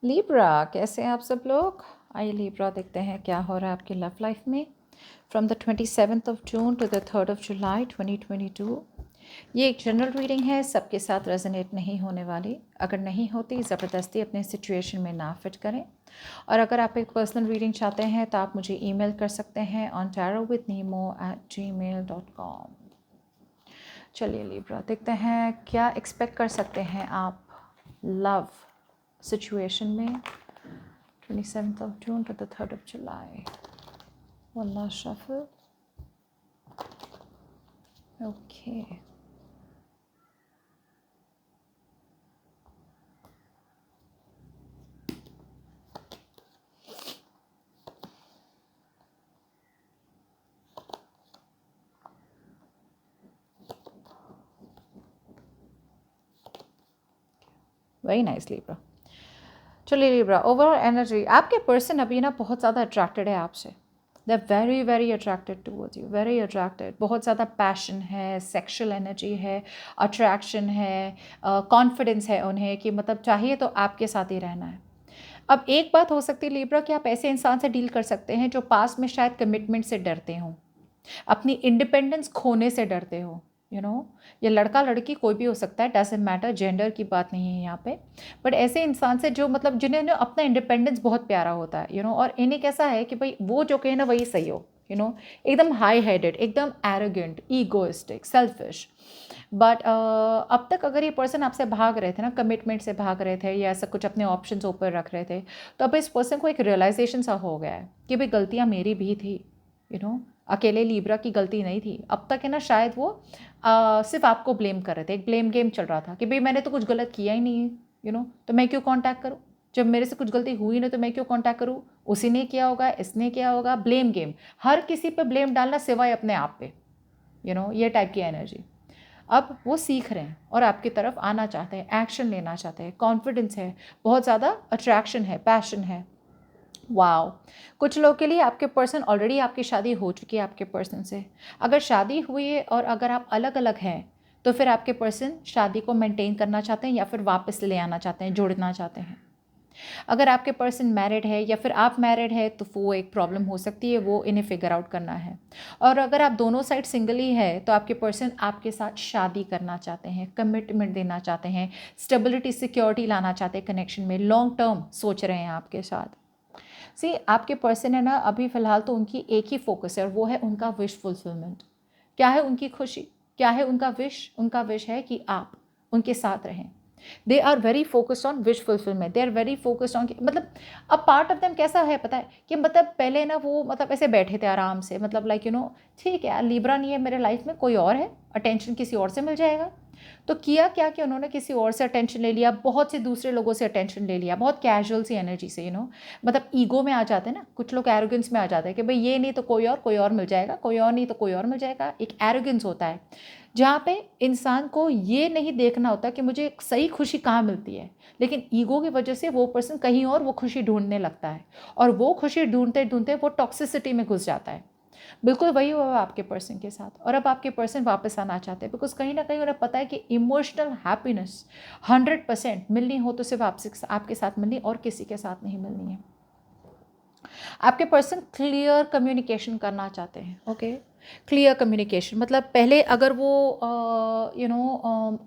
Libra, कैसे हैं आप सब लोग? आइए लिब्रा देखते हैं क्या हो रहा है आपकी लव लाइफ में from the 27th of June to the 3rd of July 2022। ये एक जनरल रीडिंग है, सबके साथ रेजोनेट नहीं होने वाली। अगर नहीं होती ज़बरदस्ती अपने सिचुएशन में ना फिट करें। और अगर आप एक पर्सनल रीडिंग चाहते हैं तो आप मुझे ईमेल कर सकते हैं on tarotwithnemo@gmail.com। चलिए लिब्रा देखते हैं क्या एक्सपेक्ट कर सकते हैं आप लव सिचुएशन में 27th of June to the 3rd of July। One last shuffle. Okay. Very nice Libra. चलिए लिब्रा, ओवरऑल एनर्जी आपके पर्सन अभी ना बहुत ज़्यादा अट्रैक्टेड है आपसे। They are very very attracted towards you, very attracted. बहुत ज़्यादा पैशन है, सेक्शुअल एनर्जी है, अट्रैक्शन है, कॉन्फिडेंस है उन्हें कि मतलब चाहिए तो आपके साथ ही रहना है। अब एक बात हो सकती है लिब्रा कि आप ऐसे इंसान से डील कर सकते हैं जो पास में शायद कमिटमेंट से डरते हों, अपनी इंडिपेंडेंस खोने से डरते हो। यू नो, ये लड़का लड़की कोई भी हो सकता है, डजेंट मैटर, जेंडर की बात नहीं है यहाँ पे। बट ऐसे इंसान से जो मतलब जिन्हें ना अपना इंडिपेंडेंस बहुत प्यारा होता है, यू नो, और इन्हें कैसा है कि भाई वो जो कहे ना वही सही हो, यू नो, एकदम हाई हेडेड, एकदम एरोगेंट, ईगोइस्टिक, सेल्फिश। बट अब तक अगर ये पर्सन आपसे भाग रहे थे ना, कमिटमेंट से भाग रहे थे या ऐसा कुछ अपने ऑप्शंस ऊपर रख रहे थे, तो अब इस पर्सन को एक रियलाइजेशन सा हो गया है कि भाई गलतियाँ मेरी भी थी। यू नो, अकेले लिब्रा की गलती नहीं थी। अब तक है ना शायद वो सिर्फ आपको ब्लेम कर रहे थे, एक ब्लेम गेम चल रहा था कि भाई मैंने तो कुछ गलत किया ही नहीं है, यू नो, तो मैं क्यों कांटेक्ट करूँ? जब मेरे से कुछ गलती हुई ना तो मैं क्यों कांटेक्ट करूँ? उसी ने किया होगा, इसने किया होगा, ब्लेम गेम, हर किसी पे ब्लेम डालना सिवाय अपने आप पे। यू नो, ये टाइप की एनर्जी। अब वो सीख रहे हैं और आपकी तरफ आना चाहते हैं, एक्शन लेना चाहते हैं, कॉन्फिडेंस है, बहुत ज़्यादा अट्रैक्शन है, पैशन है। वाओ, कुछ लोगों के लिए आपके पर्सन ऑलरेडी आपकी शादी हो चुकी है आपके पर्सन से। अगर शादी हुई है और अगर आप अलग अलग हैं तो फिर आपके पर्सन शादी को मेंटेन करना चाहते हैं या फिर वापस ले आना चाहते हैं, जोड़ना चाहते हैं। अगर आपके पर्सन मैरिड है या फिर आप मैरिड है तो वो एक प्रॉब्लम हो सकती है, वो इन्हें फिगर आउट करना है। और अगर आप दोनों साइड सिंगल ही है तो आपके पर्सन आपके साथ शादी करना चाहते हैं, कमिटमेंट देना चाहते हैं, स्टेबिलिटी सिक्योरिटी लाना चाहते हैं, कनेक्शन में लॉन्ग टर्म सोच रहे हैं आपके साथ। सी, आपके पर्सन है ना, अभी फ़िलहाल तो उनकी एक ही फोकस है और वो है उनका विश फुलफिलमेंट। क्या है उनकी खुशी, क्या है उनका विश? उनका विश है कि आप उनके साथ रहें। They are very focused on wish fulfilment, they are very focused on, मतलब अब पार्ट ऑफ देम कैसा है पता है कि मतलब पहले ना वो मतलब ऐसे बैठे थे आराम से, मतलब लाइक यू नो, ठीक है यार लिब्रा नहीं है मेरे लाइफ में, कोई और है, अटेंशन किसी और से मिल जाएगा। तो किया क्या कि उन्होंने किसी और से अटेंशन ले लिया, बहुत से दूसरे लोगों से अटेंशन ले लिया, बहुत कैजुअल सी एनर्जी से, यू नो, मतलब ईगो में आ जाते हैं ना कुछ लोग, एरोगेंस में आ जाते हैं कि भाई ये नहीं तो कोई और मिल जाएगा, कोई और नहीं तो कोई और मिल जाएगा। एक एरोगेंस होता है जहाँ पे इंसान को ये नहीं देखना होता कि मुझे सही खुशी कहाँ मिलती है, लेकिन ईगो की वजह से वो पर्सन कहीं और वो खुशी ढूंढने लगता है और वो खुशी ढूंढते ढूंढते वो टॉक्सिसिटी में घुस जाता है। बिल्कुल वही हुआ आपके पर्सन के साथ। और अब आपके पर्सन वापस आना चाहते हैं बिकॉज कहीं ना कहीं उन्हें पता है कि इमोशनल हैप्पीनेस 100% मिलनी हो तो सिर्फ आपसे, आपके साथ मिलनी, और किसी के साथ नहीं मिलनी है। आपके पर्सन क्लियर कम्युनिकेशन करना चाहते हैं। ओके, क्लियर कम्युनिकेशन मतलब पहले अगर वो यू नो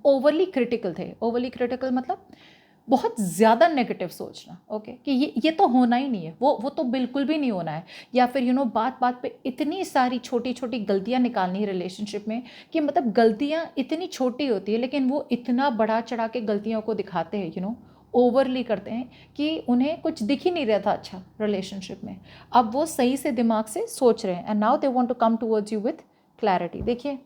ओवरली क्रिटिकल थे, ओवरली क्रिटिकल मतलब बहुत ज़्यादा नेगेटिव सोचना, ओके, कि ये तो होना ही नहीं है, वो तो बिल्कुल भी नहीं होना है, या फिर यू नो बात बात पे इतनी सारी छोटी छोटी गलतियां निकालनी है रिलेशनशिप में कि मतलब गलतियां इतनी छोटी होती है लेकिन वो इतना बढ़ा चढ़ा के गलतियों को दिखाते हैं, यू नो, ओवरली करते हैं कि उन्हें कुछ दिख ही नहीं रहा था अच्छा रिलेशनशिप में। अब वो सही से दिमाग से सोच रहे हैं and now they want to come towards you with clarity. देखिए,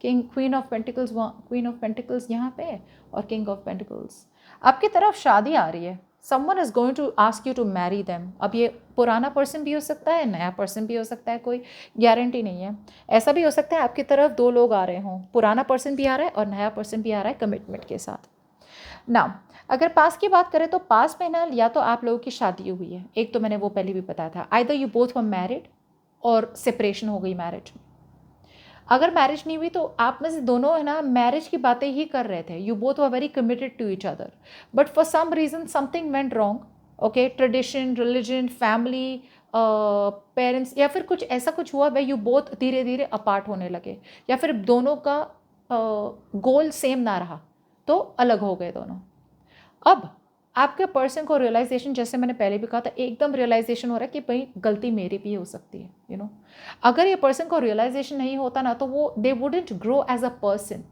king, queen of pentacles, queen of pentacles यहाँ पे और किंग ऑफ पेंटिकल्स। आपकी तरफ शादी आ रही है, someone is going to ask you to marry them. अब ये पुराना पर्सन भी हो सकता है, नया पर्सन भी हो सकता है, कोई गारंटी नहीं है। ऐसा भी हो सकता है आपकी तरफ दो लोग आ रहे हों, पुराना पर्सन भी आ रहा है और नया पर्सन भी आ रहा है कमिटमेंट के साथ। ना, अगर पास की बात करें तो पास में ना या तो आप लोगों की शादी हुई है, एक तो मैंने वो पहले भी बताया था, either you both were married और सेपरेशन हो गई मैरिज में। अगर मैरिज नहीं हुई तो आप में से दोनों है ना मैरिज की बातें ही कर रहे थे, you both were very committed to each other, but for some reason something went wrong okay, tradition, religion, family, parents, या फिर कुछ ऐसा कुछ हुआ वे यू बोथ धीरे धीरे अपार्ट होने लगे, या फिर दोनों का गोल सेम ना रहा तो अलग हो गए दोनों। अब आपके पर्सन को रियलाइजेशन, जैसे मैंने पहले भी कहा था, एकदम रियलाइजेशन हो रहा है कि भाई गलती मेरी भी हो सकती है, यू नो। अगर ये पर्सन को रियलाइजेशन नहीं होता ना तो वो they wouldn't grow as a person.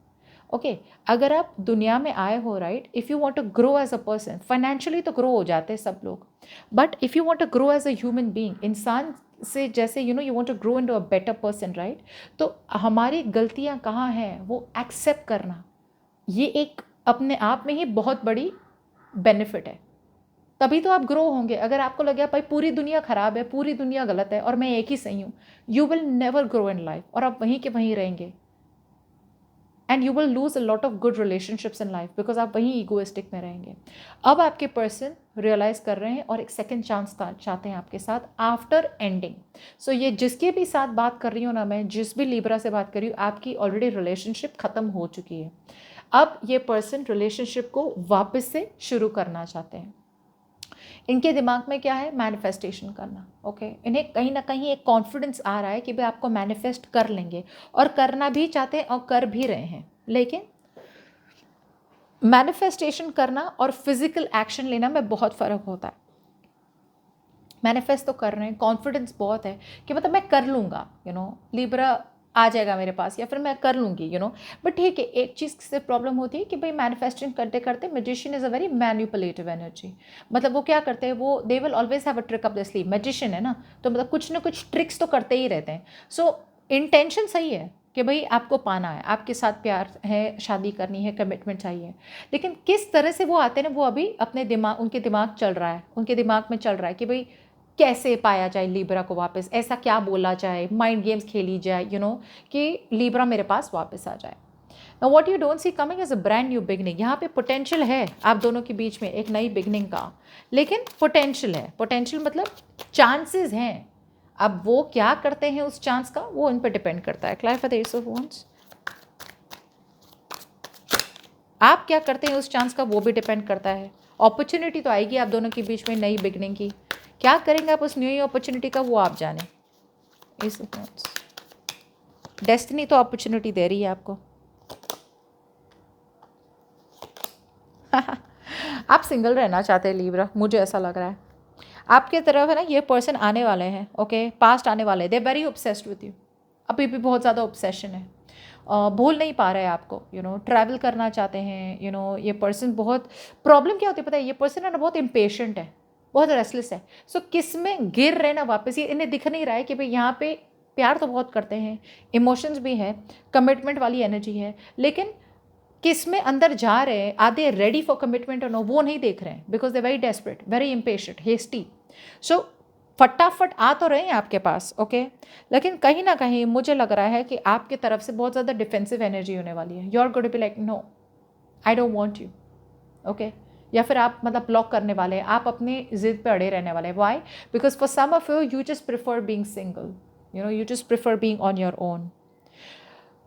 Okay, अगर आप दुनिया में आए हो, right, if you want to grow as a person, financially तो ग्रो हो जाते हैं सब लोग, but if you want to grow as a human being, इंसान से जैसे you know you want to grow into a better person, right, तो हमारी गलतियाँ कहाँ हैं वो एक्सेप्ट करना, ये एक अपने आप में ही बहुत बड़ी बेनिफिट है। तभी तो आप ग्रो होंगे। अगर आपको लगे भाई पूरी दुनिया ख़राब है, पूरी दुनिया गलत है और मैं एक ही सही हूँ, you will never grow in life, और आप वहीं के वहीं रहेंगे, and you will lose a lot of good relationships in life because आप वहीं ईगोइस्टिक में रहेंगे। अब आपके पर्सन रियलाइज़ कर रहे हैं और एक सेकेंड चांस चाहते हैं आपके साथ आफ्टर एंडिंग। सो ये जिसके भी साथ बात कर रही हूँ ना, मैं जिस भी लिब्रा से बात कर रही हूँ, आपकी ऑलरेडी रिलेशनशिप ख़त्म हो चुकी है। अब ये पर्सन रिलेशनशिप को वापस से शुरू करना चाहते हैं। इनके दिमाग में क्या है? मैनिफेस्टेशन करना। ओके, इन्हें कहीं ना कहीं एक कॉन्फिडेंस आ रहा है कि भाई आपको मैनिफेस्ट कर लेंगे, और करना भी चाहते हैं और कर भी रहे हैं। लेकिन मैनिफेस्टेशन करना और फिजिकल एक्शन लेना में बहुत फ़र्क होता है। मैनिफेस्ट तो कर रहे हैं, कॉन्फिडेंस बहुत है कि मतलब मैं कर लूँगा, यू नो, लिब्रा आ जाएगा मेरे पास, या फिर मैं कर लूँगी, यू नो। बट ठीक है, एक चीज़ से प्रॉब्लम होती है कि भाई मैनिफेस्टिंग करते करते magician is a very manipulative energy. मतलब वो क्या करते हैं, वो they will always have a trick up the sleeve. Magician है ना, तो मतलब कुछ ना कुछ ट्रिक्स तो करते ही रहते हैं। सो इंटेंशन सही है कि भाई आपको पाना है, आपके साथ प्यार है, शादी करनी है, कमिटमेंट चाहिए, लेकिन किस तरह से वो आते हैं ना, वो अभी अपने दिमाग, उनके दिमाग चल रहा है, उनके दिमाग में चल रहा है कि भाई कैसे पाया जाए लिब्रा को वापस, ऐसा क्या बोला जाए, माइंड गेम्स खेली जाए, यू नो, कि लिब्रा मेरे पास वापस आ जाए। Now what you don't see coming is a brand new beginning. यहाँ पे पोटेंशियल है आप दोनों के बीच में एक नई बिगनिंग का, लेकिन पोटेंशियल है। पोटेंशियल मतलब चांसेस हैं। अब वो क्या करते हैं उस चांस का, वो उन पर डिपेंड करता है। Clarify for the S of wands, आप क्या करते हैं उस चांस का वो भी डिपेंड करता है। अपॉर्चुनिटी तो आएगी आप दोनों के बीच में नई बिगनिंग की, क्या करेंगे आप उस न्यू अपॉर्चुनिटी का वो आप जाने। इस डेस्टिनी तो अपॉर्चुनिटी दे रही है आपको। आप सिंगल रहना चाहते हैं लिब्रा, मुझे ऐसा लग रहा है। आपके तरफ है ना ये पर्सन आने वाले हैं, ओके, पास्ट आने वाले, they very obsessed with you. अभी भी बहुत ज़्यादा ऑब्सेशन है, भूल नहीं पा रहे हैं आपको, यू नो, ट्रैवल करना चाहते हैं, यू नो। ये पर्सन बहुत, प्रॉब्लम क्या होती है पता है, ये पर्सन है ना बहुत इम्पेशेंट है, बहुत रेस्टलेस है। सो किस में गिर रहे ना वापस, ये इन्हें दिख नहीं रहा है कि भाई यहाँ पे प्यार तो बहुत करते हैं, इमोशंस भी है, कमिटमेंट वाली एनर्जी है, लेकिन किस में अंदर जा रहे हैं, are they ready for commitment और नो, वो नहीं देख रहे हैं, because they very desperate, very impatient, hasty. So फटाफट आ तो रहे हैं आपके पास, ओके, लेकिन कहीं ना कहीं मुझे लग रहा है कि आपकी तरफ से बहुत ज़्यादा डिफेंसिव एनर्जी होने वाली है। You are going to be like no, I don't want you, okay, या फिर आप मतलब ब्लॉक करने वाले हैं, आप अपनी जिद पे अड़े रहने वाले हैं। Why? Because for some of you just prefer being single, you know, you just prefer being on your own.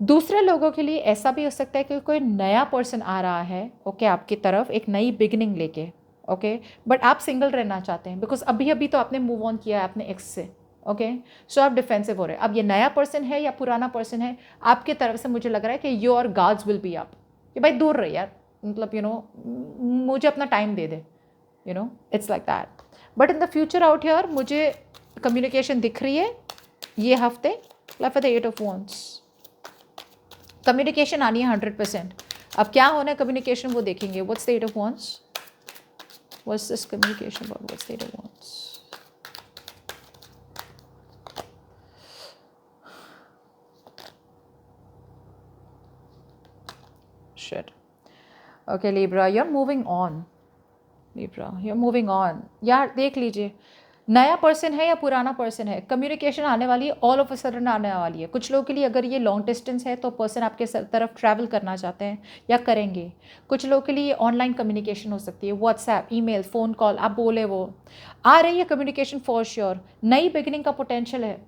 दूसरे लोगों के लिए ऐसा भी हो सकता है कि कोई नया पर्सन आ रहा है, ओके, आपकी तरफ एक नई बिगिनिंग लेके, ओके, बट आप सिंगल रहना चाहते हैं बिकॉज अभी अभी तो आपने मूव ऑन किया है अपने एक्स से, ओके। सो आप डिफेंसिव हो रहे हैं। अब ये नया पर्सन है या पुराना पर्सन है, आपकी तरफ से मुझे लग रहा है कि your guards will be up, कि भाई दूर रहे यार, मतलब यू नो, मुझे अपना time they they, you know, it's like that. But in the future out here मुझे कम्युनिकेशन दिख रही है ये हफ्ते। Like for the 8 of wands, communication आनी है 100%। अब क्या होना है कम्युनिकेशन वो देखेंगे। What's the 8 of wands, what's this communication about, what's the 8 of wands. Shit, okay Libra, you are moving on. Libra, you are moving on यार। देख लीजिए, नया पर्सन है या पुराना पर्सन है, कम्युनिकेशन आने वाली है, ऑल ऑफ अ सडन आने वाली है। कुछ लोगों के लिए अगर ये लॉन्ग डिस्टेंस है तो पर्सन आपके तरफ ट्रैवल करना चाहते हैं या करेंगे। कुछ लोगों के लिए ऑनलाइन कम्युनिकेशन हो सकती है, व्हाट्सएप, ईमेल, फ़ोन कॉल, आप बोले वो आ रही है कम्युनिकेशन फॉर श्योर। नई बिगिनिंग का पोटेंशियल है,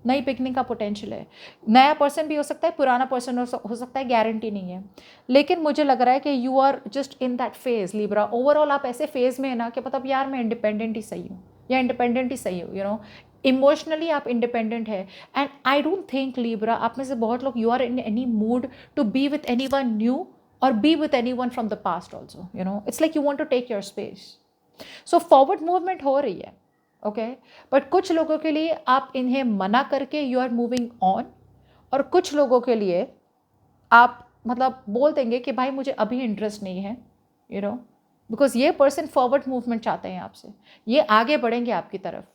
नई बिगनिंग का पोटेंशियल है। नया पर्सन भी हो सकता है, पुराना पर्सन हो सकता है, गारंटी नहीं है। लेकिन मुझे लग रहा है कि you are just in that phase Libra. Overall आप ऐसे फेज में है ना कि मतलब यार मैं इंडिपेंडेंट ही सही हूँ या इंडिपेंडेंट ही सही हूँ, यू नो, इमोशनली आप इंडिपेंडेंट है। And I don't think Libra आप में से बहुत लोग you are in any mood to be with any one new or be with any one from the past also, you know, it's like you want to take your space. So forward movement हो रही है, okay, but कुछ लोगों के लिए आप इन्हें मना करके यू आर मूविंग ऑन, और कुछ लोगों के लिए आप मतलब बोल देंगे कि भाई मुझे अभी इंटरेस्ट नहीं है, यू नो, बिकॉज ये पर्सन फॉरवर्ड मूवमेंट चाहते हैं आपसे, ये आगे बढ़ेंगे आपकी तरफ,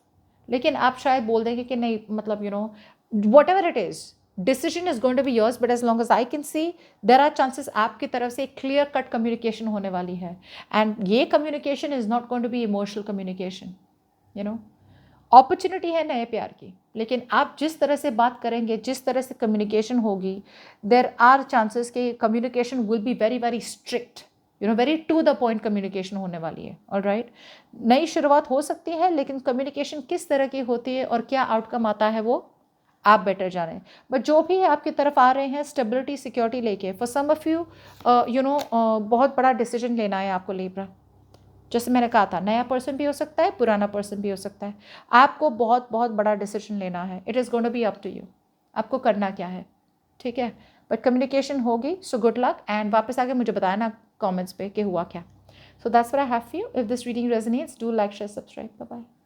लेकिन आप शायद बोल देंगे कि नहीं, मतलब you know, whatever it is, decision is going to be yours, but as long as I can see there are chances आपकी तरफ से एक क्लियर कट कम्युनिकेशन होने वाली है। एंड ये communication is not going to be emotional communication, you know, opportunity है नए प्यार की, लेकिन आप जिस तरह से बात करेंगे, जिस तरह से कम्युनिकेशन होगी, देर आर चांसेस कि communication will be very very strict, you know, very to the point communication होने वाली है। ऑलराइट, नई शुरुआत हो सकती है, लेकिन कम्युनिकेशन किस तरह की होती है और क्या आउटकम आता है वो आप बेटर जानें। बट जो भी आपकी तरफ आ रहे हैं स्टेबिलिटी सिक्योरिटी लेके, for some of you you know बहुत बड़ा डिसीजन लेना है आपको लिब्रा। जैसे मैंने कहा था, नया पर्सन भी हो सकता है, पुराना पर्सन भी हो सकता है, आपको बहुत बहुत बड़ा डिसीजन लेना है। It is going to be up to you, आपको करना क्या है, ठीक है। बट कम्युनिकेशन होगी, सो गुड लक, एंड वापस आके मुझे बताया ना कमेंट्स पे कि हुआ क्या। So that's what I have for you. If this reading resonates, do like, share, subscribe. Bye bye.